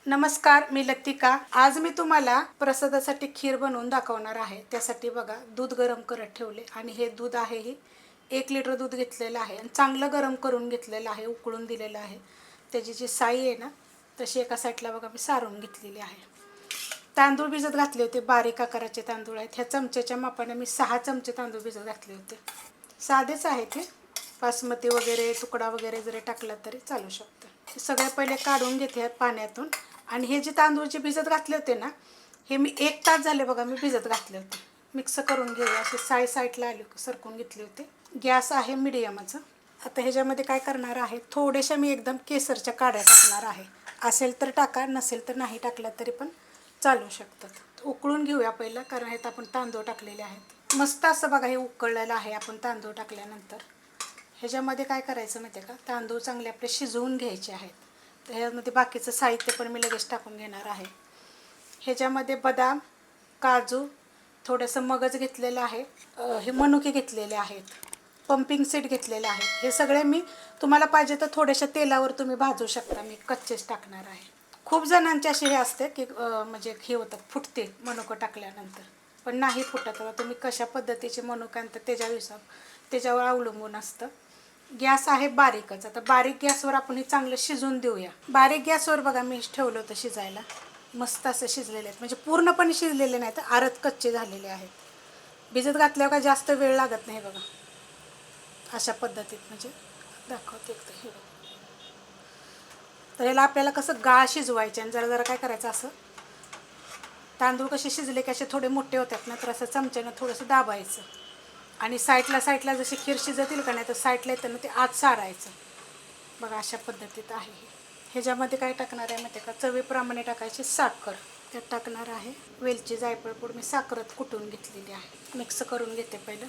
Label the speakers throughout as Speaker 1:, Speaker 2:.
Speaker 1: नमस्कार, मी लतिका। आज मी तुम्हाला प्रसादासाठी खीर बनवून दाखवणार आहे। त्यासाठी बघा, दूध गरम करत ठेवले आणि हे दूध आहे ही 1 लिटर दूध घेतलेलं आहे आणि चांगलं गरम करून घेतलेलं आहे, उकळून दिलेलं आहे। त्याची जी साई आहे ना, तशी एका साईडला बघा मी सारून घेतलेली आहे। तांदूळ भिजत घातले होते, बारीक आकाराचे तांदूळ आहेत। ह्या चमच्याच्या मापाने मी 6 चमचे तांदूळ भिजत घातले होते। साधेच आहे ते, बासमती वगैरे तुकडा वगैरे जरी टाकला तरी चालू शकतं। सगळे पहिले काढून घेते पाण्यातून। आणि हे जे तांदूळ जे भिजत घातले होते ना, हे मी 1 तास झाले बघा मी भिजत घातले होते। मिक्स करून घेऊया, असे साईडला आले सरकून घेतले होते। गॅस आहे मिडियमचा। आता ह्याच्यामध्ये काय करणार आहे, थोडेशा मी एकदम केसरच्या काड्या टाकणार आहे। असेल तर टाका, नसेल तर नाही टाकलं तरी पण चालू शकतात। उकळून घेऊया पहिलं, कारण ह्यात आपण तांदूळ टाकलेले आहेत। मस्त असं बघा हे उकळलेलं आहे आपण तांदूळ टाकल्यानंतर। ह्याच्यामध्ये काय करायचं माहिती आहे का, तांदूळ चांगले आपले शिजवून घ्यायचे आहेत। तर ह्यामध्ये बाकीचं साहित्य पण मी लगेच टाकून घेणार आहे। ह्याच्यामध्ये बदाम, काजू, थोडंसं मगज घेतलेलं आहे, हे मनुके घेतलेले आहेत, पंपिंग सीड घेतलेले आहेत। हे सगळे मी तुम्हाला पाहिजे तर थोड्याशा तेलावर तुम्ही भाजू शकता, मी कच्चेच टाकणार आहे। खूप जणांचे असे हे असते की म्हणजे हे होतं, फुटते मनुकं टाकल्यानंतर, पण नाही फुटत। आता तुम्ही कशा पद्धतीचे मनुके आणता त्याच्यावर अवलंबून असतं। गॅस आहे बारीकच। आता बारीक गॅसवर आपण हे चांगलं शिजवून देऊया। बारीक गॅसवर बघा मी ठेवलं होतं शिजायला, मस्त असं शिजलेले आहेत, म्हणजे पूर्णपणे शिजलेले नाही तर अर्ध कच्चे झालेले आहेत। भिजत घातल्यावर काय जास्त वेळ लागत नाही बघा, अशा पद्धतीत म्हणजे दाखवते एकदा हे बघा। तर याला आपल्याला कसं गाळ शिजवायचे आणि जरा जरा काय करायचं, असं तांदूळ कसे शिजले की असे थोडे मोठे होतात ना, तर असं चमच्यानं थोडंसं दाबायचं आणि साईडला जशी खीर शिजतील का नाही, तर साईडला येतं ना ते आत सारायचं बघा, अशा पद्धतीत आहे। ह्याच्यामध्ये काय टाकणार आहे माहिती आहे का, चवीप्रमाणे टाकायची साखर, त्यात टाकणार आहे वेलची, जायफळ पूड मी साखरात कुटून घेतलेली आहे। मिक्स करून घेते पहिलं।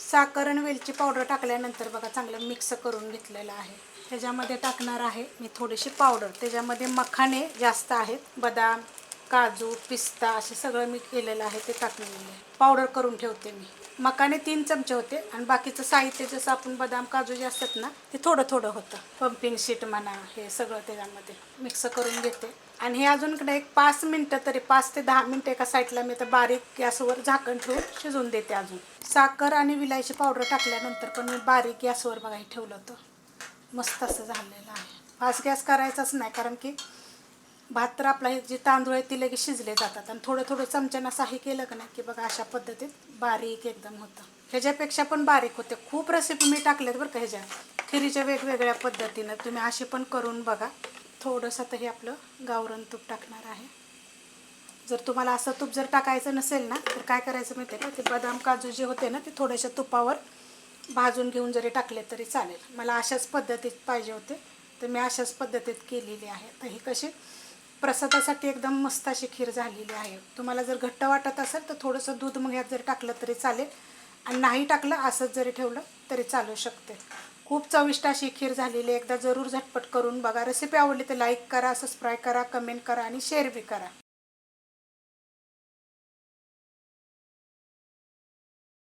Speaker 1: साखर आणि वेलची पावडर टाकल्यानंतर बघा चांगलं मिक्स करून घेतलेलं आहे। त्याच्यामध्ये टाकणार आहे मी थोडीशी पावडर, त्याच्यामध्ये मखाने जास्त आहेत, बदाम, काजू, पिस्ता असे सगळं मी केलेलं आहे, ते टाकलेलं आहे, पावडर करून ठेवते मी। मखाने 3 चमचे होते आणि बाकीचं साहित्य जसं आपण बदाम काजू जे असतात ना, ते थोडं थोडं होतं, पंपिंग सीट म्हणा, हे सगळं त्याच्यामध्ये मिक्स करून घेते। आणि हे अजून कडे एक 5 मिनटं तरी 5 ते 10 मिनटं एका साईडला मी तर बारीक गॅसवर झाकण ठेवून शिजवून देते। अजून साखर आणि विलायची पावडर टाकल्यानंतर पण मी बारीक गॅसवर बघा हे ठेवलं होतं, मस्त असं झालेलं आहे। फास्ट गॅस करायचाच नाही, कारण की भात तर आपला हे जे तांदूळ आहे ते लगेच शिजले जातात। आणि थोडं थोडं चमच्यानं असं हे केलं का नाही की बघा अशा पद्धतीत बारीक एकदम होतं। ह्याच्यापेक्षा पण बारीक होते। खूप रेसिपी मी टाकल्यात बरं का ह्याच्या खिरीच्या वेगवेगळ्या पद्धतीनं, तुम्ही अशी पण करून बघा। थोडंसं तर हे आपलं गावरान तूप टाकणार आहे। जर तुम्हाला असं तूप जर टाकायचं नसेल ना, तर काय करायचं माहिती आहे का, ते बदाम काजू जे होते ना ते थोड्याशा तुपावर भाजून घेऊन जरी टाकले तरी चालेल। मला अशाच पद्धतीत पाहिजे होते, तर मी अशाच पद्धतीत केलेली आहे। तर ही कशी प्रसादासाठी एकदम मस्त अशी खीर झालेली आहे। तुम्हाला जर घट्ट वाटत असेल तर थोडंसं दूध मग ह्यात जर टाकलं तरी चालेल, आणि नाही टाकलं असंच जरी ठेवलं तरी चालू शकते। खूप चविष्ट अशी खीर झालेली आहे। एकदा जरूर झटपट करून बघा। रेसिपी आवडली तर लाईक करा, सबस्क्राईब करा, कमेंट करा आणि शेअर बी करा।